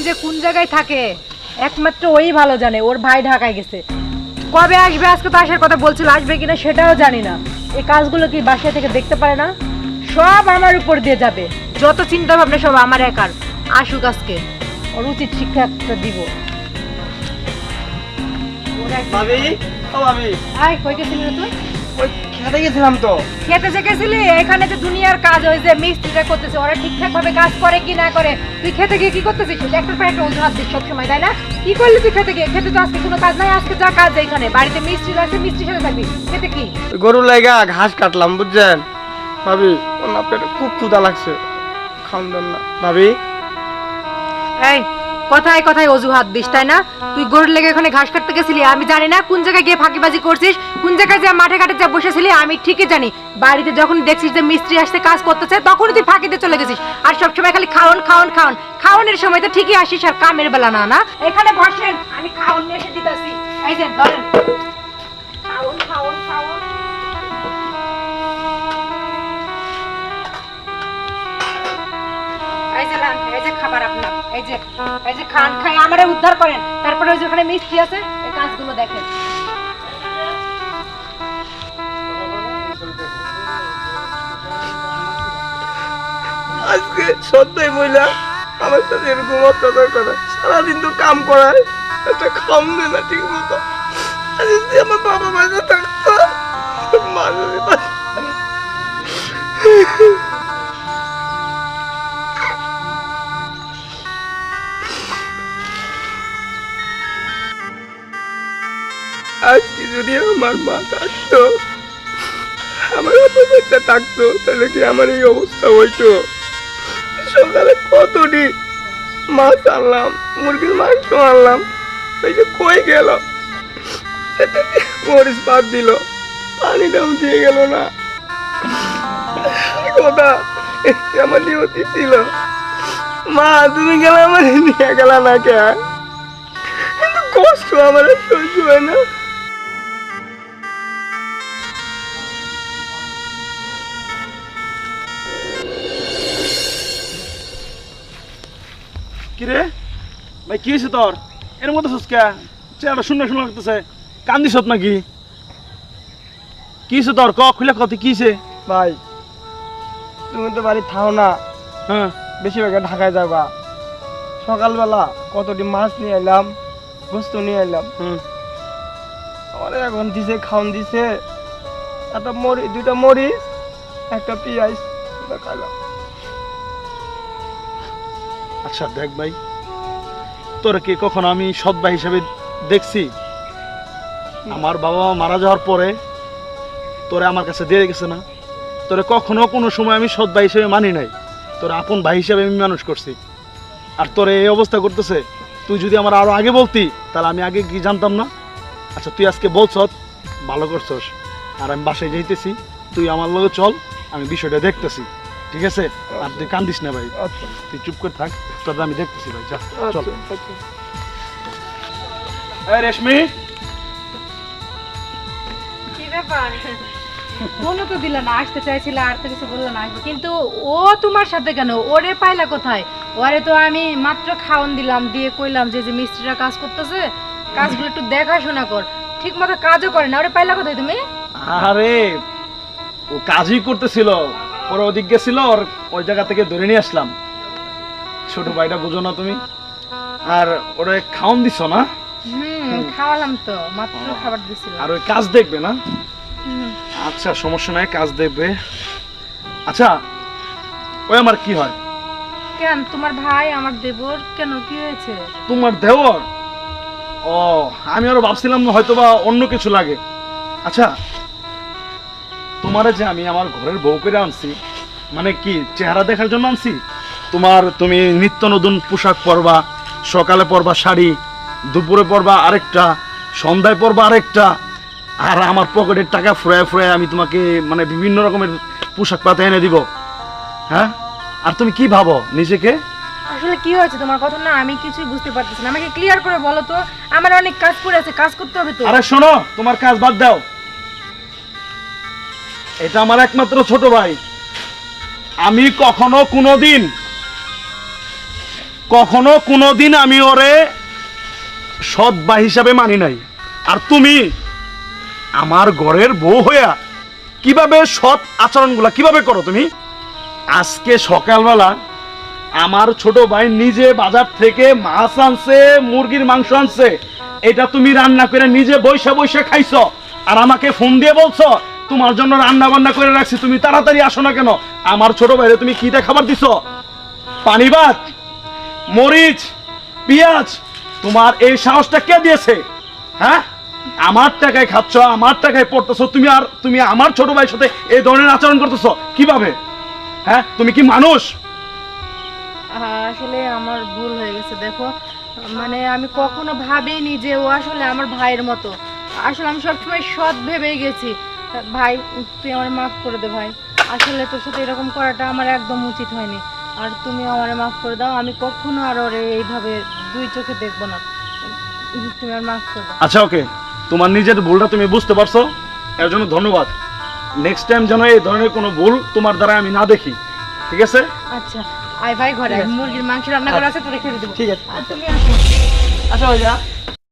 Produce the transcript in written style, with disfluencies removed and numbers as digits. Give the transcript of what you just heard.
যে কোন জায়গায় থাকে একমাত্র ওই ভালো জানে। ওর ভাই ঢাকায় গেছে, কবে আসবে, আজকে তো আসার কথা বলছিল, আসবে কিনা সেটাও জানি না। এই কাজগুলো কি বাসা থেকে দেখতে পারে না? সব আমার উপর দিয়ে যাবে, যত চিন্তা ভাবনা সব আমার একার। আসুক আজকে, ওর উচিত শিক্ষা একটা দিব। ভাবি, ও ভাবি, আয় কই গেছিলি রে তুই? ওই খেতে গেছিলাম তো। খেতে যে গেছিলি, এখানে যে দুনিয়ার কাজ হয় যে মিস্ত্রিরা করতেছে, ওরা ঠিকঠাক ভাবে কাজ করে কি না করে, তুই খেতে গিয়ে কি করতেছিস? একটার পর একটা অজুহাত দিস সবসময়, তাই না? কি করলি তুই খেতে গিয়ে? খেতে তো আজকে কোনো কাজ নাই, আজকে যা কাজ এখানে বাড়িতে মিস্ত্রি আছে, মিস্ত্রির সাথে থাকবি। খেতে কি? গরু লাগা ঘাস কাটলাম, বুঝছেন ভাবি? ওনার পেটে খুব ক্ষুধা লাগছে, খাওয়ান দেন না ভাবি। এই কথায় কথায় অজুহাত দিস, তাই না? তুই গরুর লেগে এখানে ঘাস কাটতে গেছিলি, আমি জানি না কোন জায়গায় গিয়ে ফাঁকিবাজি করছিস, কোন জায়গায় যে মাঠে ঘাটে যা বসেছিলি, আমি ঠিকই জানি। বাড়িতে যখন দেখছিস যে মিস্ত্রি আসতে কাজ করতেছে, তখনই তুই ফাঁকিতে চলে গেছিস। আর সবসময় খালি খাওন খাওন খাওন, খাওয়ানোর সময় তো ঠিকই আসিস, আর কামের বেলা না। না এখানে বসেন, আমি খাওন নিয়ে এসে দিতেছি। এই যে ধরেন, খাওন খাওন খাওন। এই যে লান, এই যে খাবার আপনার, এই যে খান, খাই আমারে উদ্ধার করেন। তারপরে ওই যে ওখানে মিস্ত্রি আছে, এই কাজগুলো দেখেন। আজকে সত্যি মহিলা আমার সাথে এরকম অত্যাচার করে, সারাদিন তো কাম করায়, একটা খাম দেয় না ঠিক মতো। আর যদি আমার বাবা বাজা থাকতো, মা যদি আজকে যদি আমার মা থাকতো, আমার বাচ্চা থাকতো, তাহলে কি আমার এই অবস্থা হইতো? সকালে কতটি মাছ আনলাম, মুরগির মাংস আনলাম, এই যে কই গেল, সেটা মরিচ বাদ দিল, পানিটাও দিয়ে গেল না। কথা আমার নিয়তি ছিল, মা তুমি গেলে আমার নিয়ে গেল না কে? কষ্ট আমার সহ্য হয় না। কিরে ভাই, কি হয়েছে তোর? এর মতো সুস্কা চেহারা শূন্য শূন্য লাগতেছে, কান্দিস নাকি? কি হয়েছে তোর? খুলে কত কি হয়েছে? ভাই তুমি তো বাড়ি থাও না, হ্যাঁ, বেশিরভাগ ঢাকায় যাবা। সকালবেলা কতটি মাছ নিয়ে এলাম, গোস্ত নিয়ে এলাম, আমার এখন দিছে খাওন দিছে, একটা দুইটা মরিচ, একটা পেঁয়াজ, ওটা খাইলাম। আচ্ছা দেখ ভাই, তোর কি কখনো আমি সৎ ভাই হিসেবে দেখছি? আমার বাবা মা মারা যাওয়ার পরে তোরে আমার কাছে দিয়ে গেছে না, তোরে কখনো কোনো সময় আমি সৎ ভাই হিসেবে মানি নাই, তোর আপন ভাই হিসেবে আমি মানুষ করছি। আর তোরে এই অবস্থা করতেছে, তুই যদি আমার আরো আগে বলতি তাহলে আমি আগে কি জানতাম না? আচ্ছা তুই আজকে বলছ, ভালো করছস। আর আমি বাসায় যাইতেছি, তুই আমার লগে চল, আমি বিষয়টা দেখতেছি, ঠিক আছে? আর তুই কান্দিস না ভাই, আচ্ছা তুই চুপ করে থাক, তোর আমি দেখতেছি ভাই, যা চল। এই রেশমি, কি ব্যাপার? বলো তো দিলা না, আসতে চাইছিল, আর তো কিছু বললো না আসবে, কিন্তু ও তোমার সাথে কেন? ওরে পাইলা কোথায়? ওরে তো আমি মাত্র খাওন দিলাম, দিয়ে কইলাম যে মিস্ত্রিরা কাজ করতেছে, কাজগুলো একটু দেখাশোনা কর, ঠিক মতো কাজও করে না। ওরে পাইলা কোথায় তুমি? আরে ও কাজই করতেছিল, পরে ওদিক গেছিল, আর ওই জায়গা থেকে ধরে নিয়ে আসলাম। ছোট ভাইটা বুঝো না তুমি? আর ওরে খাওন দিছ না? খাওয়ালাম তো, মাত্র খাবার দিছিলাম। আর ওই কাজ দেখবে না? আচ্ছা সমস্যা নাই, কাজ দেখবে। আচ্ছা ওই আমার কি হয়? কেন তোমার ভাই আমার দেবর, কেন কি হয়েছে? তোমার দেওর? ও, আমি আরো ভাবছিলাম হয়তো বা অন্য কিছু লাগে। আচ্ছা তোমারে যে আমি আমার ঘরের বউ করে আনছি, মানে কি চেহারা দেখার জন্য আনছি? তুমি নিত্য নতুন পোশাক পরবা, সকালে পরবা শাড়ি, দুপুরে পরবা আরেকটা, সন্ধ্যায় পরবা আরেকটা, আর আমার পকেটের টাকা ফুরায় ফুরায় আমি তোমাকে মানে বিভিন্ন রকমের পোশাক পাতে এনে দিব, হ্যাঁ? আর তুমি কি ভাবো নিজেকে? আসলে কি হয়েছে তোমার কথা না, আমি কিছুই বুঝতে পারতেছি না, আমাকে ক্লিয়ার করে বলো তো। আমার অনেক কাজ পড়ে আছে, কাজ করতে হবে তো। আরে শোনো, তোমার কাজ বাদ দাও, এটা আমার একমাত্র ছোট ভাই। আমি কখনো কোনোদিন কখনো কোনোদিন আমি ওরে সৎ ভাই হিসাবে মানি নাই। আর তুমি আমার ঘরের বউ হইয়া কিভাবে সৎ আচরণগুলা কিভাবে করো তুমি? আজকে সকালবেলা আমার ছোট ভাই নিজে বাজার থেকে মাছ আনছে, মুরগির মাংস আনছে, এটা তুমি রান্না করে নিজে বৈশা বৈশা খাইছো, আর আমাকে ফোন দিয়ে বলছো তোমার জন্য রান্না বান্না করে রাখছি, তুমি তাড়াতাড়ি আসো না কেন? আমার ছোট ভাইরে তুমি কি দিয়ে খাবার দিছো? পানি ভাত, মরিচ, পেঁয়াজ। তোমার এই সাহসটা কে দিয়েছে? হ্যাঁ, আমার টাকায় খাচ্ছ, আমার টাকায় পড়তেছো তুমি, আর তুমি আমার ছোট ভাইয়ের সাথে এই ধরনের আচরণ করতেছো কিভাবে? হ্যাঁ, তুমি কি মানুষ? আসলে আমার ভুল হয়ে গেছে। দেখো, মানে আমি কখনো ভাবিনি যে ও আসলে আমার ভাইয়ের মতো। আসলে আমি সবসময় সৎ ভেবেই গেছি। ভাই, তুই আমার মাফ করে দে ভাই। আসলে তোর সাথে এরকম করাটা আমার একদম উচিত হয়নি। আর তুমি আমার মাফ করে দাও। আমি কখনো আর ওরে এইভাবে দুই চোখে দেখবো না। তুমি আমার মাফ করে দাও। আচ্ছা, ওকে, তোমার নিজের ভুলটা তুমি বুঝতে পারছো, এর জন্য ধন্যবাদ। নেক্সট টাইম যেন এই ধরনের কোনো ভুল তোমার দ্বারা আমি না দেখি, ঠিক আছে? আচ্ছা, আয় ভাই ঘরে, ঠিক আছে। মুরগির মাংস রান্না করা আছে, তোরে খেতে দেবো। ঠিক আছে। আর তুমি আসো। আচ্ছা ভাইয়া।